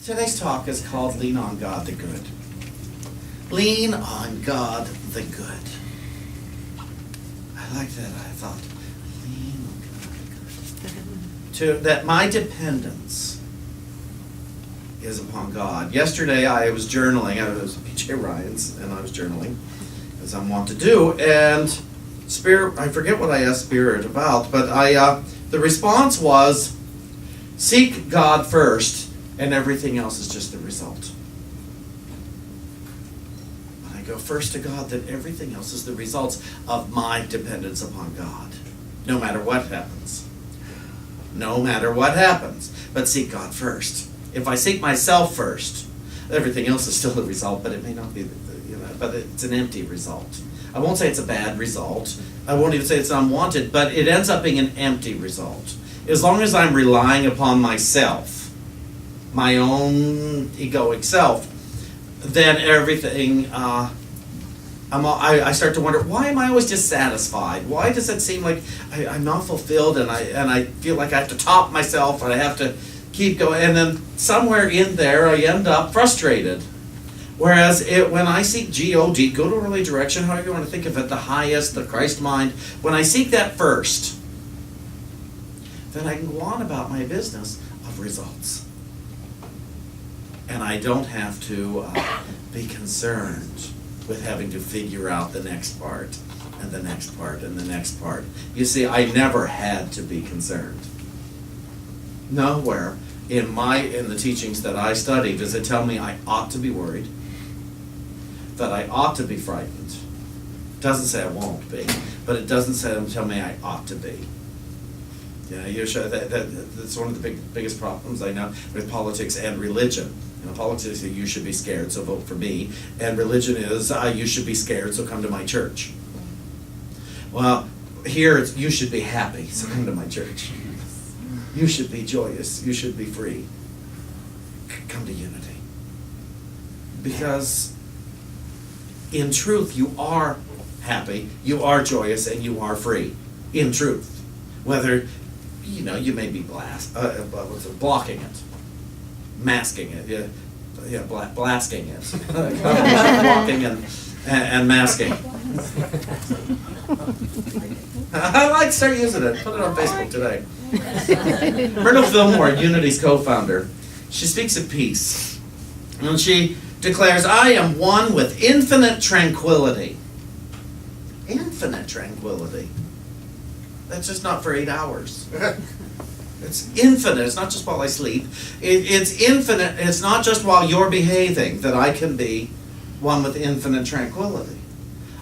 Today's talk is called Lean on God the Good. Lean on God the Good. I like that. I thought, lean on God the Good. That my dependence is upon God. Yesterday I was journaling. I was at PJ Ryan's and I was journaling, as I'm wont to do. And Spirit, I forget what I asked Spirit about, but the response was, seek God first, and everything else is just the result. When I go first to God, then everything else is the results of my dependence upon God. No matter what happens. No matter what happens. But seek God first. If I seek myself first, everything else is still the result, but it may not be, but it's an empty result. I won't say it's a bad result. I won't even say it's unwanted, but it ends up being an empty result. As long as I'm relying upon myself, my own egoic self, then everything, I start to wonder, why am I always dissatisfied? Why does it seem like I'm not fulfilled, and I feel like I have to top myself, and I have to keep going, and then somewhere in there I end up frustrated. Whereas when I seek G-O-D, good orderly direction, however you want to think of it, the highest, the Christ mind, when I seek that first, then I can go on about my business of results. And I don't have to be concerned with having to figure out the next part, and the next part, and the next part. You see, I never had to be concerned. Nowhere in the teachings that I study does it tell me I ought to be worried, that I ought to be frightened. It doesn't say I won't be, but it doesn't tell me I ought to be. Yeah, you're sure that's one of the biggest problems I know with politics and religion. Politics is you should be scared, so vote for me, and religion is you should be scared, so come to my church. Well, here it's you should be happy, so come to my church. You should be joyous. You should be free. Come to unity. Because in truth, you are happy, you are joyous, and you are free. In truth. Whether, you may be blocking it, masking it, blasting it. Blocking and masking. I might start using it. Put it on Facebook today. Myrtle Fillmore, Unity's co-founder, she speaks of peace. And she declares, I am one with infinite tranquility. Infinite tranquility. That's just not for 8 hours. It's infinite. It's not just while I sleep. It's infinite. It's not just while you're behaving that I can be one with infinite tranquility.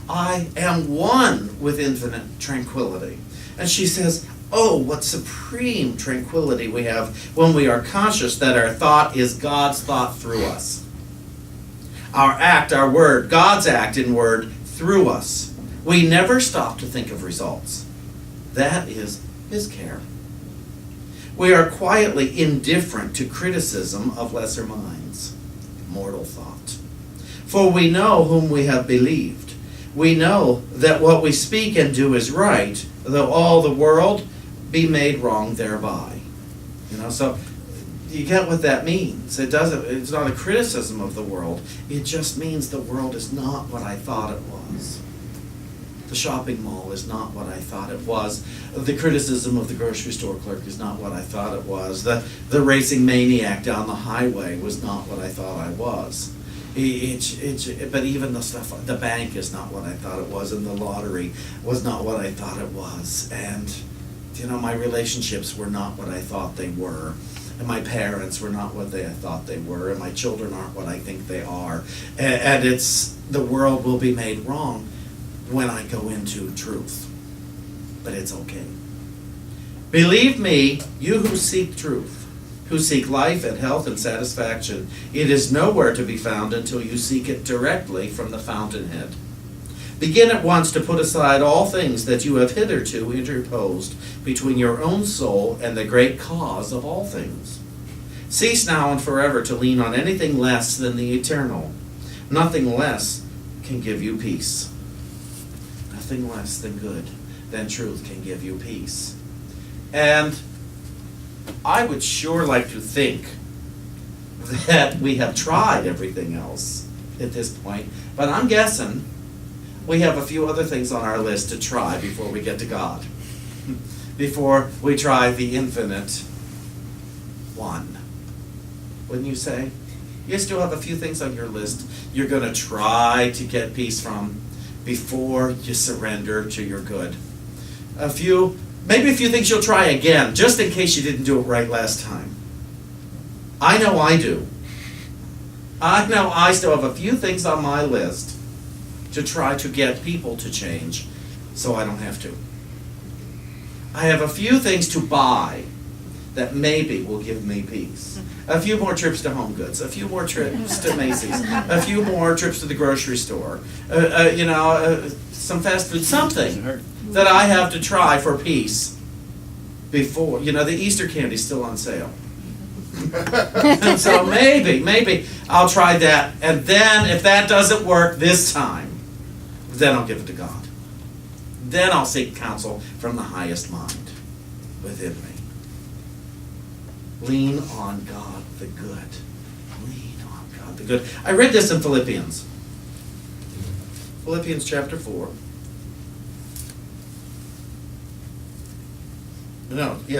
I am one with infinite tranquility. And she says, oh, what supreme tranquility we have when we are conscious that our thought is God's thought through us. Our act, our word, God's act in word through us. We never stop to think of results. That is His care. We are quietly indifferent to criticism of lesser minds. Mortal thought. For we know whom we have believed. We know that what we speak and do is right, though all the world be made wrong thereby. So you get what that means. It's not a criticism of the world. It just means the world is not what I thought it was. The shopping mall is not what I thought it was. The criticism of the grocery store clerk is not what I thought it was. The racing maniac down the highway was not what I thought I was. But even the stuff, the bank is not what I thought it was, and the lottery was not what I thought it was. And, my relationships were not what I thought they were. And my parents were not what I thought they were. And my children aren't what I think they are. And the world will be made wrong when I go into truth. But it's okay. Believe me, you who seek truth, who seek life and health and satisfaction, it is nowhere to be found until you seek it directly from the fountainhead. Begin at once to put aside all things that you have hitherto interposed between your own soul and the great cause of all things. Cease now and forever to lean on anything less than the eternal. Nothing less can give you peace. Nothing less than good, than truth can give you peace. And I would sure like to think that we have tried everything else at this point, but I'm guessing we have a few other things on our list to try before we get to God. Before we try the infinite one. Wouldn't you say? You still have a few things on your list you're going to try to get peace from before you surrender to your good. Maybe a few things you'll try again, just in case you didn't do it right last time. I know I do. I know I still have a few things on my list to try to get people to change so I don't have to. I have a few things to buy that maybe will give me peace. A few more trips to Home Goods, a few more trips to Macy's, a few more trips to the grocery store, some fast food, something that I have to try for peace before, the Easter candy's still on sale. And so maybe I'll try that, and then if that doesn't work this time, then I'll give it to God. Then I'll seek counsel from the highest mind within me. Lean on God the good. Lean on God the good. I read this in Philippians. Philippians chapter 4.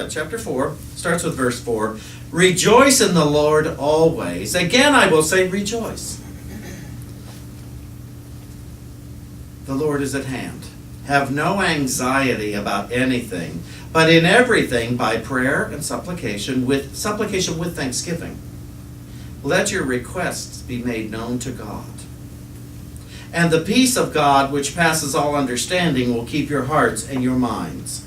Chapter 4. Starts with verse 4. Rejoice in the Lord always. Again I will say rejoice. The Lord is at hand. Have no anxiety about anything, but in everything by prayer and supplication with thanksgiving. Let your requests be made known to God. And the peace of God, which passes all understanding, will keep your hearts and your minds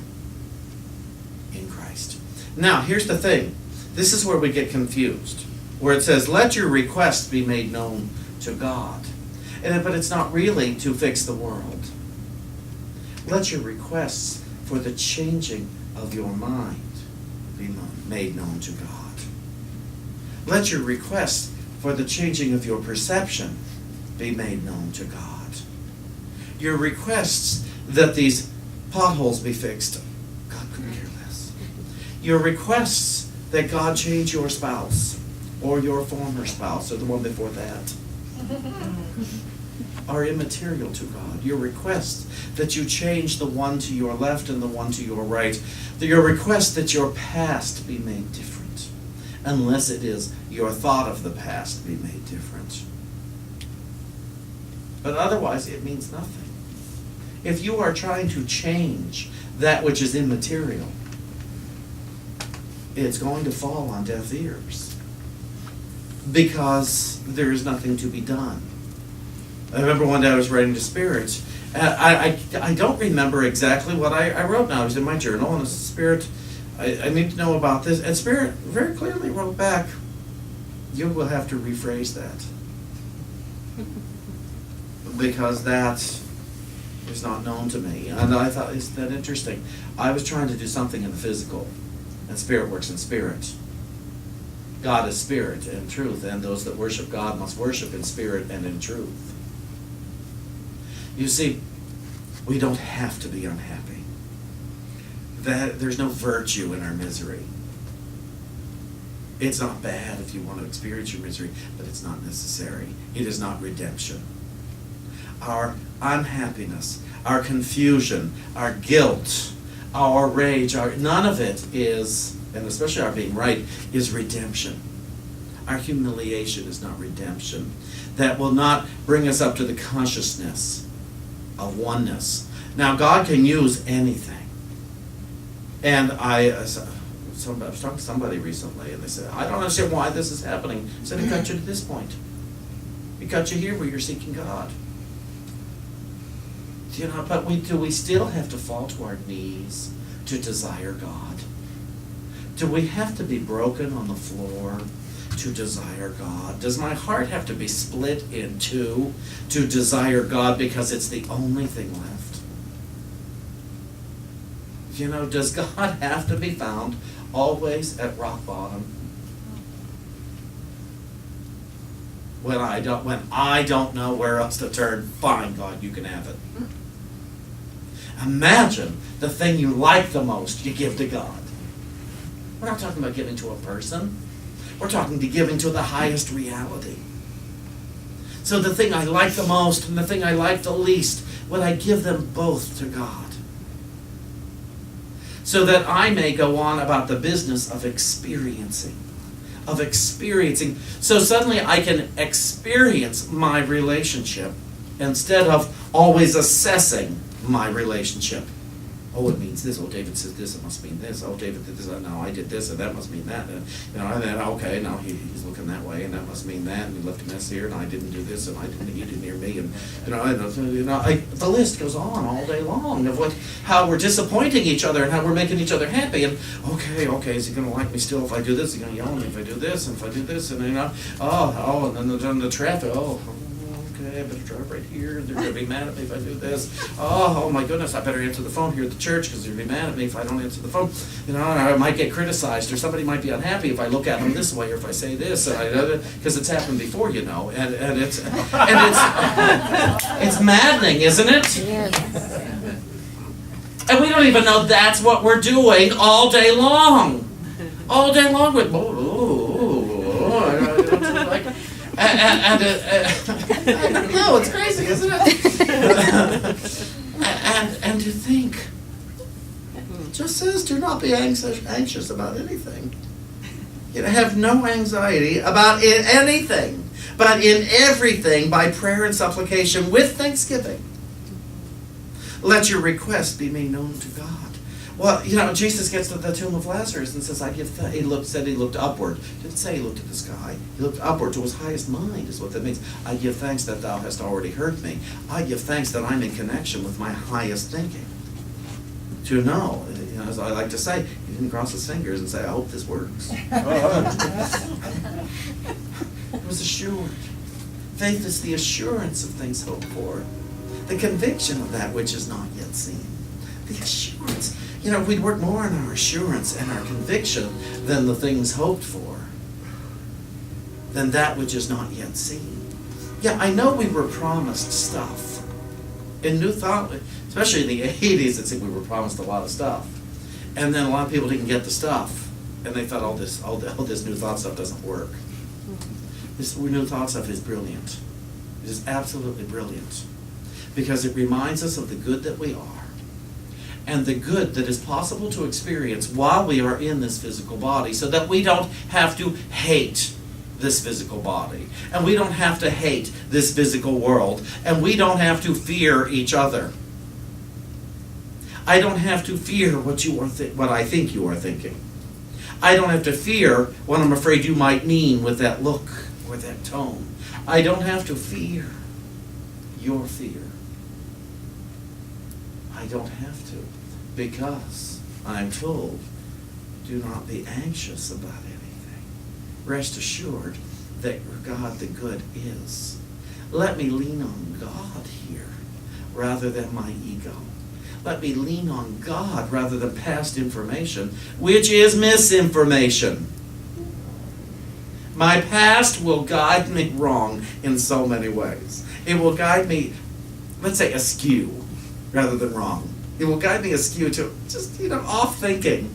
in Christ. Now, here's the thing. This is where we get confused, where it says, let your requests be made known to God. But it's not really to fix the world. Let your requests for the changing of your mind be made known to God. Let your requests for the changing of your perception be made known to God. Your requests that these potholes be fixed, God couldn't care less. Your requests that God change your spouse or your former spouse or the one before that are immaterial to God. Your request that you change the one to your left and the one to your right. Your request that your past be made different. Unless it is your thought of the past be made different. But otherwise it means nothing. If you are trying to change that which is immaterial, it's going to fall on deaf ears. Because there is nothing to be done. I remember one day I was writing to Spirit. I don't remember exactly what I wrote now. It was in my journal, and Spirit, I need to know about this. And Spirit very clearly wrote back, you will have to rephrase that. Because that is not known to me. And I thought, isn't that interesting? I was trying to do something in the physical, and Spirit works in spirit. God is spirit and truth, and those that worship God must worship in spirit and in truth. You see, we don't have to be unhappy. There's no virtue in our misery. It's not bad if you want to experience your misery, but it's not necessary. It is not redemption. Our unhappiness, our confusion, our guilt, our rage, none of it is, and especially our being right, is redemption. Our humiliation is not redemption. That will not bring us up to the consciousness of oneness. Now, God can use anything. And I was talking to somebody recently, and they said, I don't understand why this is happening. I said, it got you to this point. It got you here where you're seeking God. But do we still have to fall to our knees to desire God? Do we have to be broken on the floor to desire God? Does my heart have to be split in two to desire God because it's the only thing left? Does God have to be found always at rock bottom? When I don't know where else to turn, fine, God, you can have it. Imagine the thing you like the most you give to God. We're not talking about giving to a person. We're talking to giving to the highest reality. So the thing I like the most and the thing I like the least, would I give them both to God? So that I may go on about the business of experiencing. So suddenly I can experience my relationship instead of always assessing my relationship. Oh, it means this. Oh, David said this. It must mean this. Oh, David did this. No, I did this, and that must mean that. And, and then okay, now he's looking that way, and that must mean that. And he left a mess here, and I didn't do this, and he didn't hear me, and the list goes on all day long of how we're disappointing each other and how we're making each other happy. And okay, is he going to like me still if I do this? Is he going to yell at me if I do this? And if I do this, and and then the traffic. Okay, I better drive right here. They're going to be mad at me if I do this. Oh my goodness, I better answer the phone here at the church because they're going to be mad at me if I don't answer the phone. And I might get criticized, or somebody might be unhappy if I look at them this way or if I say this, because it's happened before, and it's maddening, isn't it? Yes. And we don't even know that's what we're doing all day long. All day long with I don't know, it's crazy, isn't it? and to think, it just says, do not be anxious about anything. Have no anxiety about anything, but in everything, by prayer and supplication, with thanksgiving, let your requests be made known to God. Well, Jesus gets to the tomb of Lazarus and says, he looked upward. Didn't say he looked at the sky. He looked upward to his highest mind, is what that means. I give thanks that thou hast already heard me. I give thanks that I'm in connection with my highest thinking. To know, as I like to say, he didn't cross his fingers and say, I hope this works. It was assured. Faith is the assurance of things hoped for. The conviction of that which is not yet seen. The assurance. We'd work more on our assurance and our conviction than the things hoped for, than that which is not yet seen. Yeah, I know we were promised stuff. In New Thought, especially in the 80s, it seemed we were promised a lot of stuff. And then a lot of people didn't get the stuff. And they thought all this New Thought stuff doesn't work. This New Thought stuff is brilliant. It is absolutely brilliant. Because it reminds us of the good that we are. And the good that is possible to experience while we are in this physical body, so that we don't have to hate this physical body, and we don't have to hate this physical world, and we don't have to fear each other. I don't have to fear what I think you are thinking. I don't have to fear what I'm afraid you might mean with that look or that tone. I don't have to fear your fear. I don't have to, because I'm told, do not be anxious about anything. Rest assured that God the good is. Let me lean on God here rather than my ego. Let me lean on God rather than past information, which is misinformation. My past will guide me wrong in so many ways. It will guide me, let's say, askew rather than wrong. It will guide me askew to just, off thinking.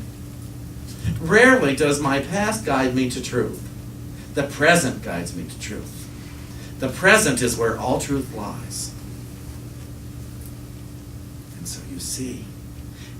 Rarely does my past guide me to truth. The present guides me to truth. The present is where all truth lies. And so you see,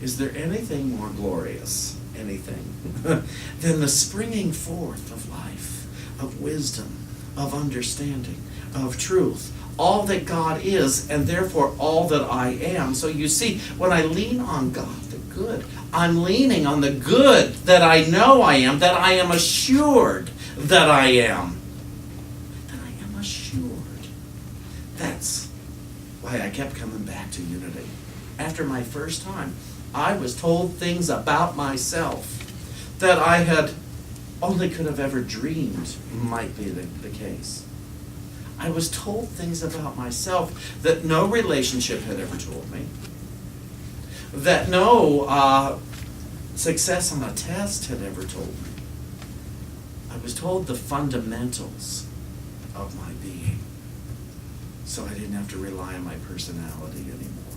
is there anything more glorious, than the springing forth of life, of wisdom, of understanding, of truth, all that God is, and therefore all that I am. So you see, when I lean on God, the good, I'm leaning on the good that I know I am, that I am assured that I am. That I am assured. That's why I kept coming back to unity. After my first time, I was told things about myself that I had only could have ever dreamed might be the case. I was told things about myself that no relationship had ever told me, that no success on a test had ever told me. I was told the fundamentals of my being, so I didn't have to rely on my personality anymore.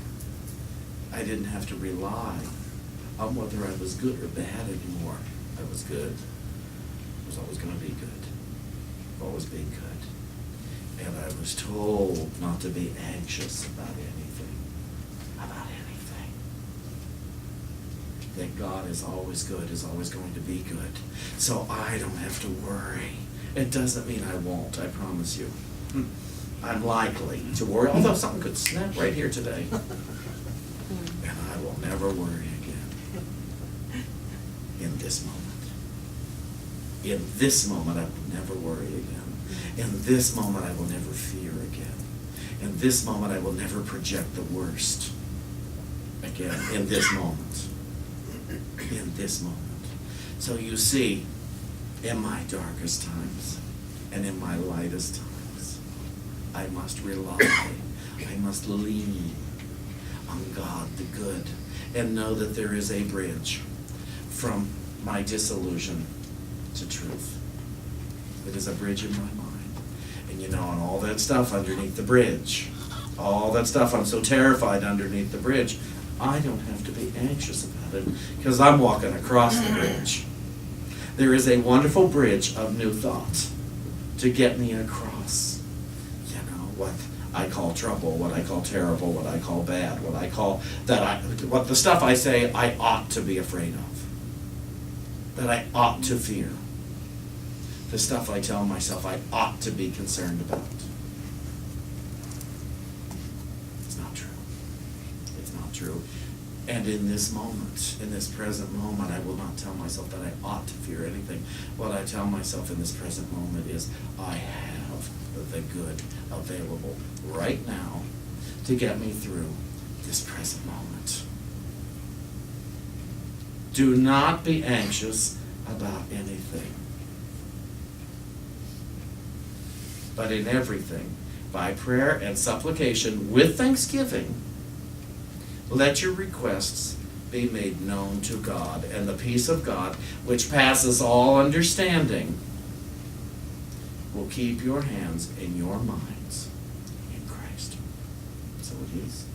I didn't have to rely on whether I was good or bad anymore. I was good. I was always going to be good. Always be good. And I was told not to be anxious about anything. About anything. That God is always good, is always going to be good. So I don't have to worry. It doesn't mean I won't, I promise you. I'm likely to worry, although something could snap right here today. And I will never worry again. In this moment. In this moment, I will never worry again. In this moment, I will never fear again. In this moment, I will never project the worst again. In this moment. In this moment. So you see, in my darkest times and in my lightest times, I must rely, I must lean on God the good and know that there is a bridge from my disillusion to truth. It is a bridge in my mind. And you know, and all that stuff underneath the bridge, all that stuff I'm so terrified underneath the bridge, I don't have to be anxious about it because I'm walking across the bridge. There is a wonderful bridge of new thought to get me across, you know, what I call trouble, what I call terrible, what I call bad, what the stuff I say I ought to be afraid of, that I ought to fear, the stuff I tell myself I ought to be concerned about. It's not true. It's not true. And in this moment, in this present moment, I will not tell myself that I ought to fear anything. What I tell myself in this present moment is I have the good available right now to get me through this present moment. Do not be anxious about anything, but in everything, by prayer and supplication with thanksgiving, let your requests be made known to God, and the peace of God, which passes all understanding, will keep your hands and your minds in Christ. So it is.